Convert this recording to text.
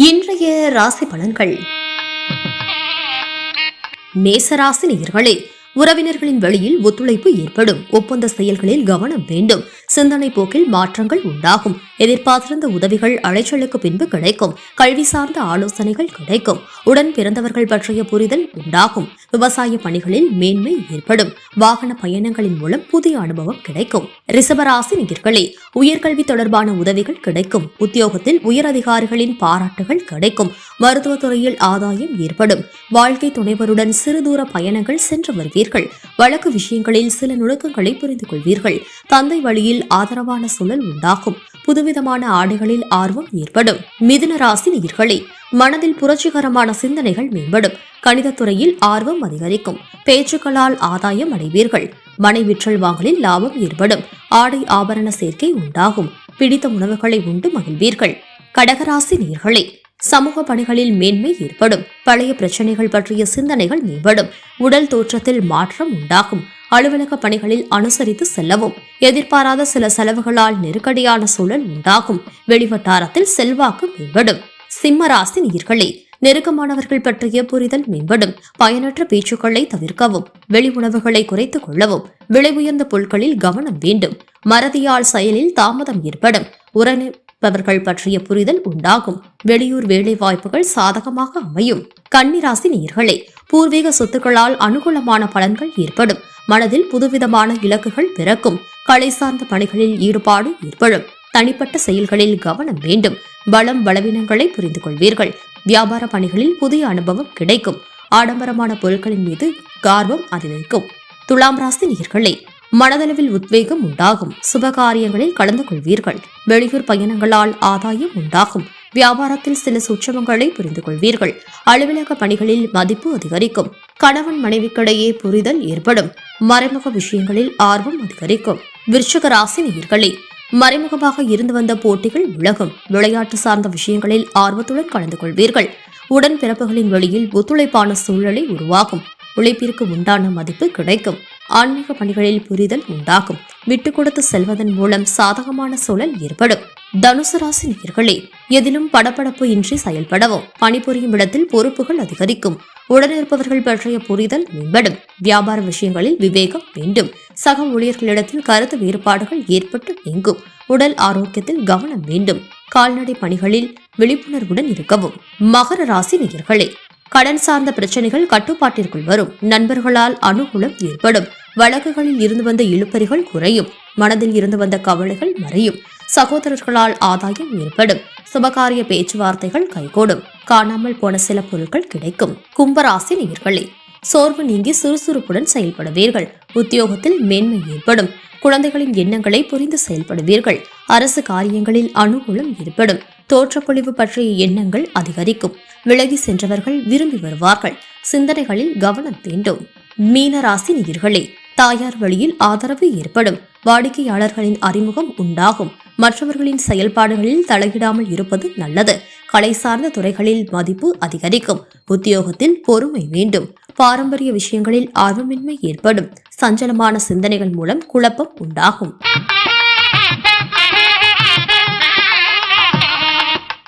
இன்றைய ராசி பலன்கள். மேசராசி நேயர்களே, உறவினர்களின் வழியில் ஒத்துழைப்பு ஏற்படும். ஒப்பந்த செயல்களில் கவனம் வேண்டும். சிந்தனை போக்கில் மாற்றங்கள் உண்டாகும். எதிர்பார்த்திருந்த உதவிகள் அலைச்சலுக்கு பின்பு கிடைக்கும். கல்வி சார்ந்த ஆலோசனைகள் கிடைக்கும். உடன் பிறந்தவர்கள் பற்றிய புரிதல் உண்டாகும். விவசாய பணிகளில் மேன்மை ஏற்படும். வாகன பயணங்களின் மூலம் புதிய அனுபவம் கிடைக்கும். ரிஷபராசி நேயர்களே, உயர்கல்வி தொடர்பான உதவிகள் கிடைக்கும். உத்தியோகத்தில் உயரதிகாரிகளின் பாராட்டுகள் கிடைக்கும். மருத்துவத்துறையில் ஆதாயம் ஏற்படும். வாழ்க்கை துணைவருடன் சிறு தூர பயணங்கள் சென்று வருவீர்கள். வழக்கு விஷயங்களில் சில நுணுக்கங்களை புரிந்து கொள்வீர்கள். தந்தை வழியில் ஆதரவான சூழல் உண்டாகும். புதுவிதமான ஆடைகளில் ஆர்வம் ஏற்படும். மிதுன ராசி நேயர்களே, மனதில் புரட்சிகரமான சிந்தனைகள் மேம்படும். கணிதத்துறையில் ஆர்வம் அதிகரிக்கும். பேச்சுக்களால் ஆதாயம் அடைவீர்கள். மனை விற்றல் வாங்கலில் லாபம் ஏற்படும். ஆடை ஆபரண சேர்க்கை உண்டாகும். பிடித்த உணவுகளை உண்டு மகிழ்வீர்கள். கடகராசி நேயர்களே, சமூக பணிகளில் மேன்மை ஏற்படும். பழைய பிரச்சனைகள் பற்றிய சிந்தனைகள் மேம்படும். உடல் தோற்றத்தில் மாற்றம் உண்டாகும். அலுவலக பணிகளில் அனுசரித்து செல்லவும். எதிர்பாராத சில செலவுகளால் நெருக்கடியான சூழல் உண்டாகும். வெளிவட்டாரத்தில் செல்வாக்கு மேம்படும். சிம்மராசி நேயர்களே, நெருக்கமானவர்கள் பற்றிய புரிதல் மேம்படும். பயனற்ற பேச்சுக்களை தவிர்க்கவும். வெளி உணவுகளை குறைத்துக் கொள்ளவும். விலை உயர்ந்த பொருட்களில் கவனம் வேண்டும். மறதியால் செயலில் தாமதம் ஏற்படும். உறவினர்கள் பற்றிய புரிதல் உண்டாகும். வெளியூர் வேலை வாய்ப்புகள் சாதகமாக அமையும். கன்னிராசி நேயர்களே, பூர்வீக சொத்துக்களால் அனுகூலமான பலன்கள் ஏற்படும். மனதில் புதுவிதமான இலக்குகள் பிறக்கும். கலை சார்ந்த பணிகளில் ஈடுபாடு ஏற்படும். தனிப்பட்ட செயல்களில் கவனம் வேண்டும். பலம் பலவீனங்களை புரிந்து கொள்வீர்கள். வியாபார பணிகளில் புதிய அனுபவம் கிடைக்கும். ஆடம்பரமான பொருட்களின் மீது ஆர்வம் அதிகரிக்கும். துலாம் ராசி நேயர்களே, மனதளவில் உத்வேகம் உண்டாகும். சுபகாரியங்களில் கலந்து கொள்வீர்கள். வெளியூர் பயணங்களால் ஆதாயம் உண்டாகும். வியாபாரத்தில் சில சூட்சமங்களை புரிந்து கொள்வீர்கள். அலுவலக பணிகளில் மதிப்பு அதிகரிக்கும். கணவன் மனைவிக்கிடையே புரிதல் ஏற்படும். மறைமுக விஷயங்களில் ஆர்வம் அதிகரிக்கும். விருச்சிக ராசி நேயர்களே, மறைமுகமாக இருந்து வந்த போட்டிகள் விலகும். விளையாட்டு சார்ந்த விஷயங்களில் ஆர்வத்துடன் கலந்து கொள்வீர்கள். உடன் பிறப்புகளின் வழியில் ஒத்துழைப்பான சூழலை உருவாகும். உழைப்பிற்கு உண்டான மதிப்பு கிடைக்கும். ஆன்மீக பணிகளில் புரிதல் உண்டாகும். விட்டு கொடுத்து செல்வதன் மூலம் சாதகமான சூழல் ஏற்படும். தனுசு ராசி நேயர்களே, எதிலும் படபடப்பு இன்றி செயல்படவும். பணிபுரியும் இடத்தில் பொறுப்புகள் அதிகரிக்கும். உடனிருப்பவர்கள் பற்றிய புரிதல் மேம்படும். வியாபார விஷயங்களில் விவேகம் வேண்டும். சக ஊழியர்களிடத்தில் கருத்து வேறுபாடுகள் ஏற்பட்டு நீங்கும். உடல் ஆரோக்கியத்தில் கவனம் வேண்டும். கால்நடை பணிகளில் விழிப்புணர்வுடன் இருக்கவும். மகர ராசி நேயர்களே, கடன் சார்ந்த பிரச்சனைகள் கட்டுப்பாட்டிற்குள் வரும். நண்பர்களால் அனுகூலம் ஏற்படும். வழக்குகளில் இருந்து வந்த இழுபறிகள் குறையும். மனதில் இருந்து வந்த கவலைகள் மறையும். சகோதரர்களால் ஆதாயம் ஏற்படும். சுபகாரிய பேச்சுவார்த்தைகள் கைகூடும். காணாமல் போன சில பொருட்கள் கிடைக்கும். கும்பராசி நேயர்களே, சோர்வு நீங்கி சுறுசுறுப்புடன் செயல்படுவீர்கள். உத்தியோகத்தில் மேன்மை ஏற்படும். குழந்தைகளின் எண்ணங்களை புரிந்து செயல்படுவீர்கள். அரசு காரியங்களில் அனுகூலம் ஏற்படும். தோற்றப்பொழிவு பற்றிய எண்ணங்கள் அதிகரிக்கும். விலகி சென்றவர்கள் விரும்பி வருவார்கள். சிந்தனைகளில் கவனம் வேண்டும். மீன ராசி நேயர்களே, தாயார் வழியில் ஆதரவு ஏற்படும். வாடிக்கையாளர்களின் அறிமுகம் உண்டாகும். மற்றவர்களின் செயல்பாடுகளில் தலையிடாமல் இருப்பது நல்லது. கலை சார்ந்த துறைகளில் மதிப்பு அதிகரிக்கும். உத்தியோகத்தில் பொறுமை வேண்டும். பாரம்பரிய விஷயங்களில் ஆர்வமின்மை ஏற்படும். சஞ்சலமான சிந்தனைகள் மூலம் குழப்பம் உண்டாகும்.